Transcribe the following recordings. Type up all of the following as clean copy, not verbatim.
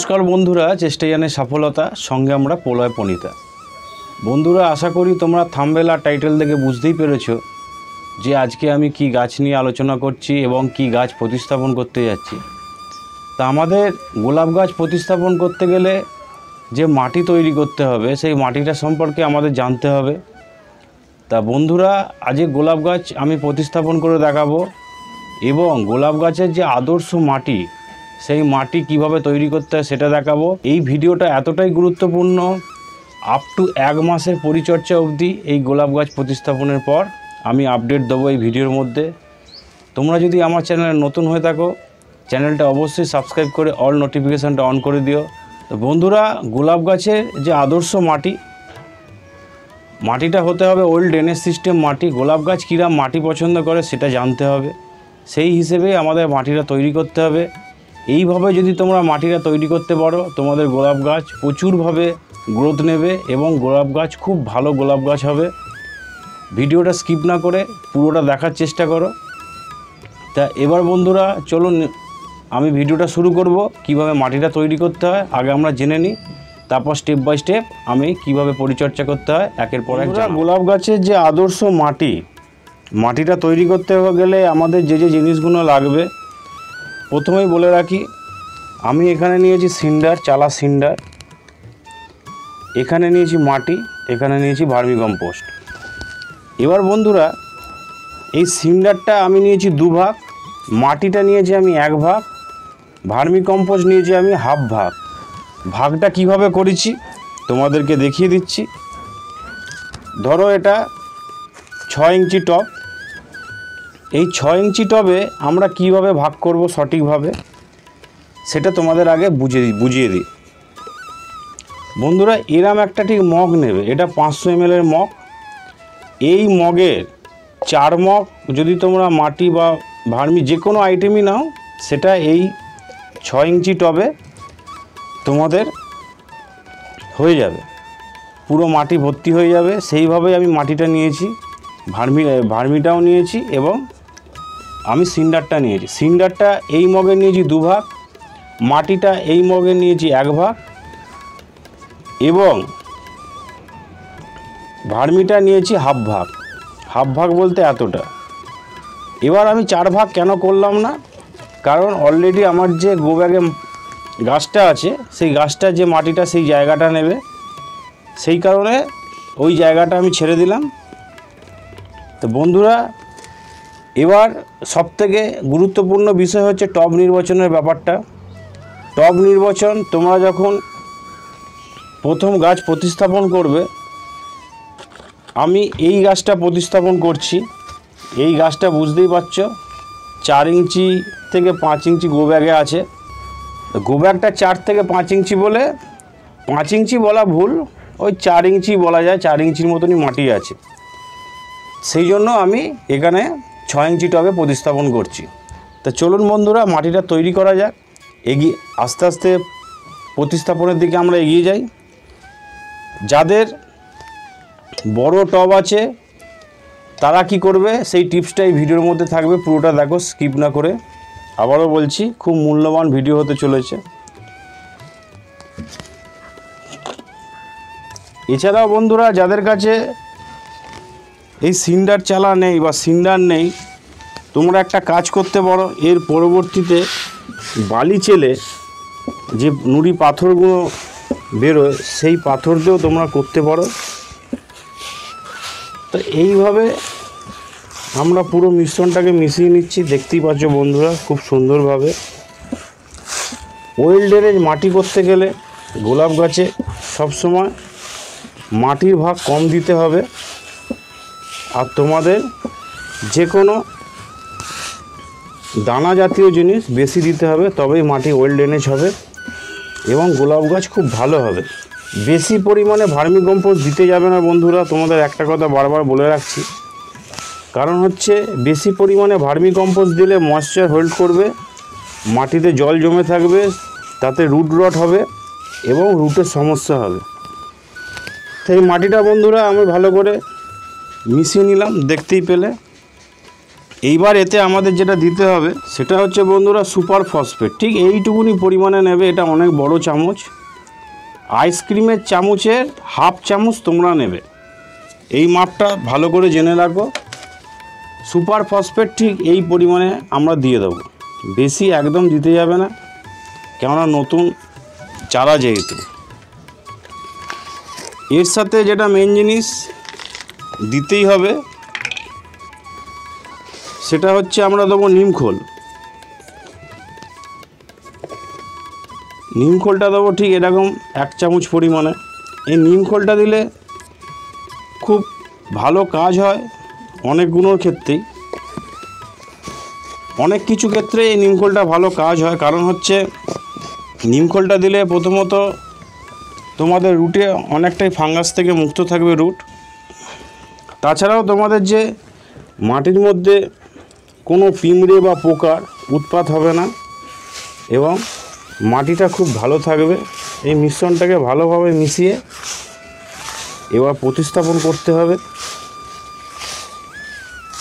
नमस्कार बंधुरा चेष्टा जाने सफलता संगे आमरा प्रलय पणिता। बंधुरा आशा करी तोमरा थाम्बनेल और टाइटल देखे बुझतेई पेरेछो जे आज के आमी कि गाछ निये आलोचना करछि एबं कि गाछ प्रतिस्थापन करते जाচ্ছি। ता आमादेर गोलाप गाछ प्रतिस्थापन करते गेले जे माटी तैरी करते हबे सेई माटिटा सम्पर्के आमादेर जानते हबे। ता बंधुरा आज गोलाप गाछ आमी प्रतिस्थापन करे देखाबो एबं गोलाप गाछेर जे आदर्श माटी সেই মাটি কিভাবে তৈরি করতে হয় সেটা দেখাবো। এই ভিডিওটা এতটাই গুরুত্বপূর্ণ, আপ টু এক মাসের পরিচর্যা অবধি এই গোলাপ গাছ প্রতিস্থাপনের পর আমি আপডেট দেবো এই ভিডিওর মধ্যে। তোমরা যদি আমার চ্যানেলে নতুন হয়ে থাকো চ্যানেলটা অবশ্যই সাবস্ক্রাইব করে অল নোটিফিকেশানটা অন করে দিও। তো বন্ধুরা, গোলাপ গাছের যে আদর্শ মাটিটা হতে হবে ওল্ড ড্রেনেজ সিস্টেম মাটি। গোলাপ গাছ কীরকম মাটি পছন্দ করে সেটা জানতে হবে, সেই হিসেবে আমাদের মাটিটা তৈরি করতে হবে। এইভাবে যদি তোমরা মাটিটা তৈরি করতে পারো তোমাদের গোলাপ গাছ প্রচুরভাবে গ্রোথ নেবে এবং গোলাপ গাছ খুব ভালো গোলাপ গাছ হবে। ভিডিওটা স্কিপ না করে পুরোটা দেখার চেষ্টা করো। তা এবার বন্ধুরা চলুন আমি ভিডিওটা শুরু করব। কিভাবে মাটিটা তৈরি করতে হয় আগে আমরা জেনে নিই, তারপর স্টেপ বাই স্টেপ আমি কিভাবে পরিচর্যা করতে হয় একের পর এক। গোলাপ গাছের যে আদর্শ মাটিটা তৈরি করতে গেলে আমাদের যে জিনিসগুলো লাগবে প্রথমেই বলে রাখি, আমি এখানে নিয়েছি সিন্ডার, চালা সিন্ডার, এখানে নিয়েছি মাটি, এখানে নিয়েছি ভার্মি কম্পোস্ট। এবার বন্ধুরা এই সিন্ডারটা আমি নিয়েছি 2 ভাগ, মাটিটা নিয়েছি আমি 1 ভাগ, ভার্মি কম্পোস্ট নিয়েছি আমি হাফ ভাগ। ভাগটা কিভাবে করেছি তোমাদেরকে দেখিয়ে দিচ্ছি। ধরো এটা 6 ইঞ্চি টব, এই 6 ইঞ্চি টবে আমরা কিভাবে ভাগ করব সঠিকভাবে সেটা তোমাদের আগে বুঝিয়ে দিই। বন্ধুরা এরম একটা ঠিক মগ নেবে, এটা 500 ml এর মগ। এই মগের 4 মগ যদি তোমরা মাটি বা ভার্মি যে কোনো আইটেমই নাও সেটা এই 6 ইঞ্চি টবে তোমাদের হয়ে যাবে, পুরো মাটি ভর্তি হয়ে যাবে। সেইভাবে আমি মাটিটা নিয়েছি, ভার্মিটাও নিয়েছি এবং আমি সিন্ডারটা নিয়েছি। সিন্ডারটা এই মগে নিয়েছি 2 ভাগ, মাটিটা এই মগে নিয়েছি 1 ভাগ এবং ভার্মিটা নিয়েছি হাফ ভাগ। হাফ ভাগ বলতে এতটা। এবার আমি 4 ভাগ কেন করলাম না, কারণ অলরেডি আমার যে গো ব্যাগে গাছটা আছে সেই গাছটা যে মাটিটা সেই জায়গাটা নেবে, সেই কারণে ওই জায়গাটা আমি ছেড়ে দিলাম। তো বন্ধুরা এবার সবথেকে গুরুত্বপূর্ণ বিষয় হচ্ছে টব নির্বাচনের ব্যাপারটা। টব নির্বাচন, তোমরা যখন প্রথম গাছ প্রতিস্থাপন করবে, আমি এই গাছটা প্রতিস্থাপন করছি। এই গাছটা বুঝতেই পারছো 4 ইঞ্চি থেকে 5 ইঞ্চি গো ব্যাগে আছে। গো ব্যাগটা 4 থেকে 5 ইঞ্চি বলে 5 ইঞ্চি বলা ভুল, ওই 4 ইঞ্চি বলা যায়, 4 ইঞ্চির মতনই মাটি আছে। সেই জন্য আমি এখানে 6 ইঞ্চি টবে প্রতিস্থাপন করছি। তা চলুন বন্ধুরা মাটিটা তৈরি করা যাক, আস্তে আস্তে প্রতিস্থাপনের দিকে আমরা এগিয়ে যাই। যাদের বড় টব আছে তারা কি করবে সেই টিপসটা এই ভিডিওর মধ্যে থাকবে, পুরোটা দেখো স্কিপ না করে। আবারও বলছি খুব মূল্যবান ভিডিও হতে চলেছে। এছাড়াও বন্ধুরা যাদের কাছে এই সিন্ডার চালা নেই বা সিন্ডার নেই, তোমরা একটা কাজ করতে পারো। এর পরবর্তীতে বালি চেলে যে নুড়ি পাথরগুলো বেরোয় সেই পাথর দিয়েও তোমরা করতে পারো। তো এইভাবে আমরা পুরো মিশ্রণটাকে মিশিয়ে নিচ্ছি, দেখতেই পাচ্ছ বন্ধুরা খুব সুন্দরভাবে। ওয়েল ড্রেনেজ মাটি করতে গেলে গোলাপ গাছে সবসময় মাটির ভাগ কম দিতে হবে, আর তোমাদের যে কোনো দানা জাতীয় জিনিস বেশি দিতে হবে, তবেই মাটি ওয়েল ড্রেনেজ হবে এবং গোলাপ গাছ খুব ভালো হবে। বেশি পরিমাণে ভার্মি কম্পোস্ট দিতে যাবে না বন্ধুরা, তোমাদের একটা কথা বারবার বলে রাখছি। কারণ হচ্ছে বেশি পরিমাণে ভার্মি কম্পোস্ট দিলে ময়েশ্চার হোল্ড করবে, মাটিতে জল জমে থাকবে, তাতে রুট রট হবে এবং রুটের সমস্যা হবে। তো এই মাটিটা বন্ধুরা আমি ভালো করে মিশিয়ে নিলাম, দেখতেই পেলে। এইবার এতে আমাদের যেটা দিতে হবে সেটা হচ্ছে বন্ধুরা সুপার ফসফেট। ঠিক এইটুকুনি পরিমাণে নেবে, এটা অনেক বড় চামচ। আইসক্রিমের চামচের হাফ চামচ তোমরা নেবে, এই মাপটা ভালো করে জেনে রাখো। সুপার ফসফেট ঠিক এই পরিমাণে আমরা দিয়ে দেবো, বেশি একদম দিতে যাবে না, কেননা নতুন চারা যেহেতু। এর সাথে যেটা মেন জিনিস দিতেই হবে সেটা হচ্ছে আমরা দেবো নিমখোল। নিমখোলটা দেবো ঠিক এরকম 1 চামচ পরিমাণে। এই নিমখোলটা দিলে খুব ভালো কাজ হয় অনেকগুলোর ক্ষেত্রেই, অনেক কিছু ক্ষেত্রে এই নিমখোলটা ভালো কাজ হয়। কারণ হচ্ছে নিমখোলটা দিলে প্রথমত তোমাদের রুটে অনেকটাই ফাঙ্গাস থেকে মুক্ত থাকবে রুট। তাছাড়াও তোমাদের যে মাটির মধ্যে কোনো পিঁমড়ে বা পোকার উৎপাত হবে না এবং মাটিটা খুব ভালো থাকবে। এই মিশ্রণটাকে ভালোভাবে মিশিয়ে এবার প্রতিস্থাপন করতে হবে।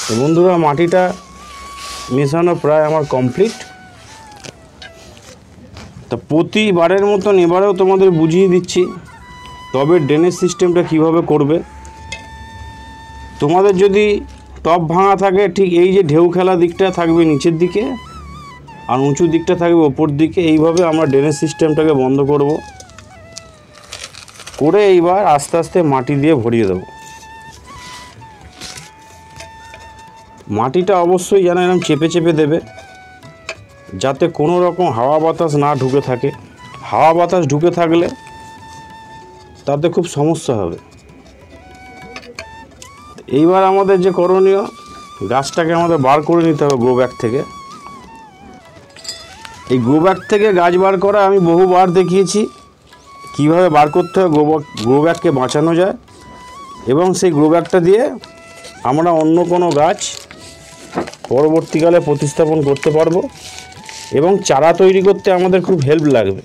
তো বন্ধুরা, মাটিটা মেশানো প্রায় আমার কমপ্লিট। তো প্রতিবারের মতন এবারেও তোমাদের বুঝিয়ে দিচ্ছি তবে ড্রেনেজ সিস্টেমটা কিভাবে করবে। তোমাদের যদি টব ভাঙা থাকে, ঠিক এই যে ঢেউ খেলা দিকটা থাকবে নিচের দিকে আর উঁচু দিকটা থাকবে ওপর দিকে, এইভাবে আমরা ড্রেনেজ সিস্টেমটাকে বন্ধ করব করে এইবার আস্তে আস্তে মাটি দিয়ে ভরিয়ে দেব। মাটিটা অবশ্যই যেন এরকম চেপে চেপে দেবে, যাতে কোনো রকম হাওয়া বাতাস না ঢুকে থাকে। হাওয়া বাতাস ঢুকে থাকলে তাতে খুব সমস্যা হবে। এইবার আমাদের যে করণীয়, গাছটাকে আমাদের বার করে নিতে হবে গ্রো ব্যাগ থেকে। এই গ্রো ব্যাগ থেকে গাছ বার করা আমি বহুবার দেখিয়েছি কীভাবে বার করতে হয়, গ্রো ব্যাগকে বাঁচানো যায় এবং সেই গ্রো ব্যাগটা দিয়ে আমরা অন্য কোনো গাছ পরবর্তীকালে প্রতিস্থাপন করতে পারবো এবং চারা তৈরি করতে আমাদের খুব হেল্প লাগবে।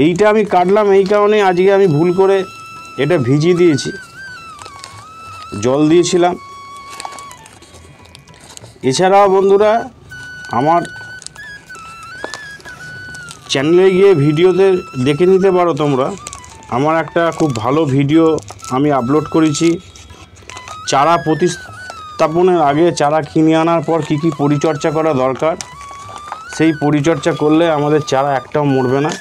এইটা আমি কাটলাম এই কারণে, আজকে আমি ভুল করে এটা ভিজিয়ে দিয়েছি, জল দিয়েছিলাম। এছাড়াও বন্ধুরা, আমার চ্যানেলে গিয়ে ভিডিওতে দেখে নিতে পারো তোমরা। আমার একটা খুব ভালো ভিডিও আমি আপলোড করেছি চারা প্রতিস্থাপনের আগে, চারা কিনে আনার পর কী কী পরিচর্যা করা দরকার। সেই পরিচর্যা করলে আমাদের চারা একটাও মরবে না।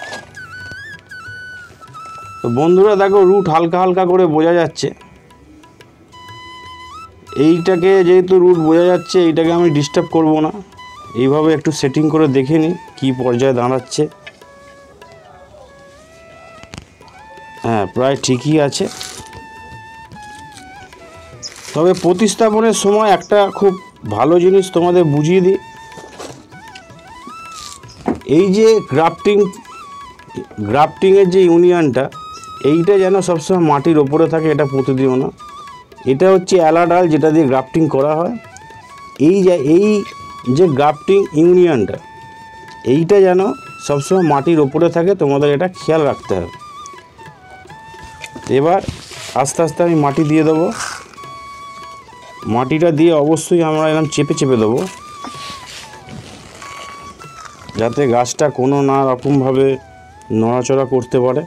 তো বন্ধুরা দেখো, রুট হালকা হালকা করে বোঝা যাচ্ছে। এইটাকে যেহেতু রুট বোঝা যাচ্ছে, এইটাকে আমি ডিস্টার্ব করব না, এইভাবে একটু সেটিং করে দেখে নিই কী পর্যায়ে দাঁড়াচ্ছে। হ্যাঁ, প্রায় ঠিকই আছে। তবে প্রতিস্থাপনের সময় একটা খুব ভালো জিনিস তোমাদের বুঝিয়ে দিই, এই যে গ্রাফটিংয়ের যে ইউনিয়নটা, এইটা যেন সবসময় মাটির ওপরে থাকে, এটা পুঁতে দিও না। এটা হচ্ছে অ্যালাডাল, যেটা দিয়ে গ্রাফটিং করা হয়। এই যে গ্রাফটিং ইউনিয়নটা, এইটা যেন সবসময় মাটির ওপরে থাকে, তোমাদের এটা খেয়াল রাখতে হবে। এবার আস্তে আস্তে আমি মাটি দিয়ে দেবো। মাটিটা দিয়ে অবশ্যই আমরা এরকম চেপে চেপে দেবো, যাতে গাছটা কোনো না রকমভাবে নড়াচড়া করতে পারে।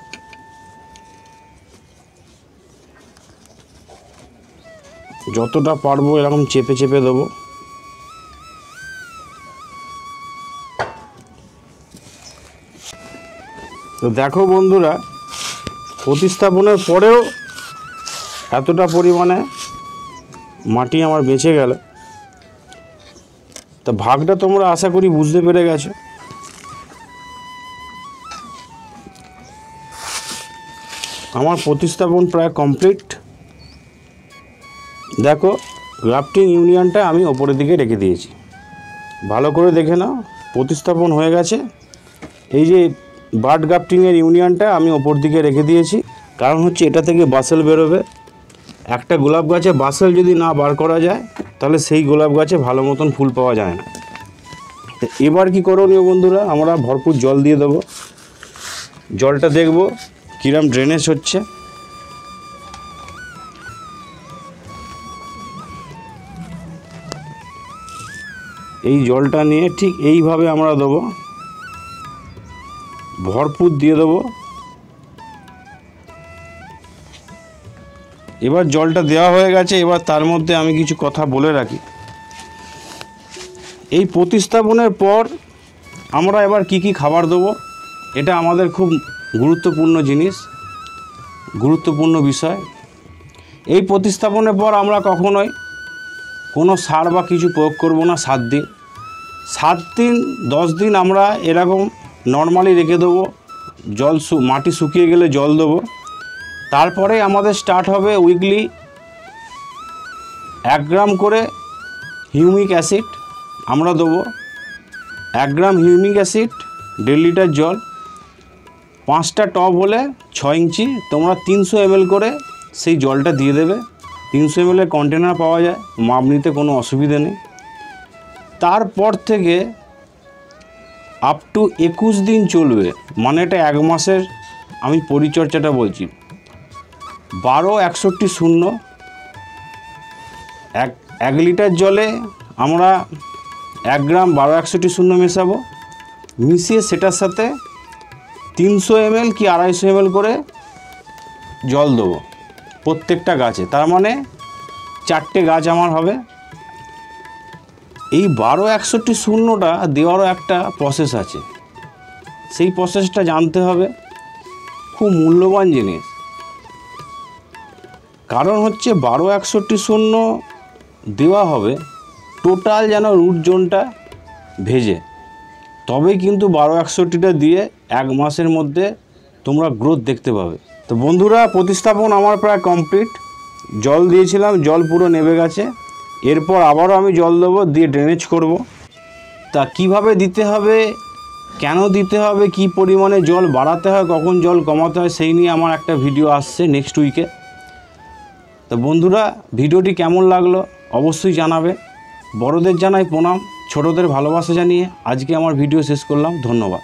যতটা পারবো এরকম চেপে চেপে দেবো। তো দেখো বন্ধুরা, প্রতিস্থাপনের পরেও এতটা পরিমাণে মাটি আমার বেঁচে গেল। তা ভাগটা তোমরা আশা করি বুঝতে পেরে গেছো। আমার প্রতিস্থাপন প্রায় কমপ্লিট। দেখো, গ্রাফটিং ইউনিয়নটা আমি ওপরের দিকে রেখে দিয়েছি, ভালো করে দেখে নাও, প্রতিস্থাপন হয়ে গেছে। এই যে বাড গ্রাফটিংয়ের ইউনিয়নটা আমি ওপর দিকে রেখে দিয়েছি, কারণ হচ্ছে এটা থেকে বাসেল বেরোবে। একটা গোলাপ গাছে বাসেল যদি না বার করা যায়, তাহলে সেই গোলাপ গাছে ভালো মতন ফুল পাওয়া যায় না। তো এবার কি করণীয় বন্ধুরা, আমরা ভরপুর জল দিয়ে দেবো। জলটা দেখব কিরম ড্রেনেজ হচ্ছে। এই জলটা নিয়ে ঠিক এইভাবে আমরা দেবো, ভরপুর দিয়ে দেবো। এবার জলটা দেওয়া হয়ে গেছে। এবার তার মধ্যে আমি কিছু কথা বলে রাখি। এই প্রতিস্থাপনের পর আমরা এবার কি কি খাবার দেবো, এটা আমাদের খুব গুরুত্বপূর্ণ জিনিস, গুরুত্বপূর্ণ বিষয়। এই প্রতিস্থাপনের পর আমরা কখনোই কোনো সার বা কিছু প্রয়োগ করব না। 7 দিন 10 দিন আমরা এরকম নর্মালি রেখে দেবো। মাটি শুকিয়ে গেলে জল দেবো। তারপরে আমাদের স্টার্ট হবে উইকলি 1 গ্রাম করে হিউমিক অ্যাসিড আমরা দেবো। 1 গ্রাম হিউমিক অ্যাসিড 1.5 লিটার জল, 5টা টব হলে 6 ইঞ্চি, তোমরা 300 ml করে সেই জলটা দিয়ে দেবে। 300 ml কন্টেনার পাওয়া যায়, মাপ নিতে কোনো অসুবিধা নেই। তারপর থেকে আপ টু 21 দিন চলবে, মানে এটা 1 মাসের আমি পরিচর্যাটা বলছি। 12-61-0 1 লিটার জলে আমরা 1 গ্রাম 12-61-0 মেশাবো। মিশিয়ে সেটার সাথে 300 ml কি 250 ml করে জল দেবো প্রত্যেকটা গাছে। তার মানে 4টে গাছ আমার হবে। এই 12-61-0টা দেওয়ারও একটা প্রসেস আছে, সেই প্রসেসটা জানতে হবে। খুব মূল্যবান জিনিস, কারণ হচ্ছে 12-61-0 দেওয়া হবে টোটাল যেন রুট জোনটা ভেজে, তবেই কিন্তু 12-61টা দিয়ে 1 মাসের মধ্যে তোমরা গ্রোথ দেখতে পাবে। তো বন্ধুরা, প্রতিস্থাপন আমার প্রায় কমপ্লিট। জল দিয়েছিলাম, জল পুরো নেমে গেছে। এরপর আবারও আমি জল দেবো, দিয়ে ড্রেনেজ করব। তা কিভাবে দিতে হবে, কেন দিতে হবে, কি পরিমাণে জল বাড়াতে হয়, কখন জল কমাতে হয়, সেই নিয়ে আমার একটা ভিডিও আসছে নেক্সট উইকে। তো বন্ধুরা, ভিডিওটি কেমন লাগলো অবশ্যই জানাবে। বড়দের জানাই প্রণাম, ছোটদের ভালোবাসা জানিয়ে আজকে আমার ভিডিও শেষ করলাম। ধন্যবাদ।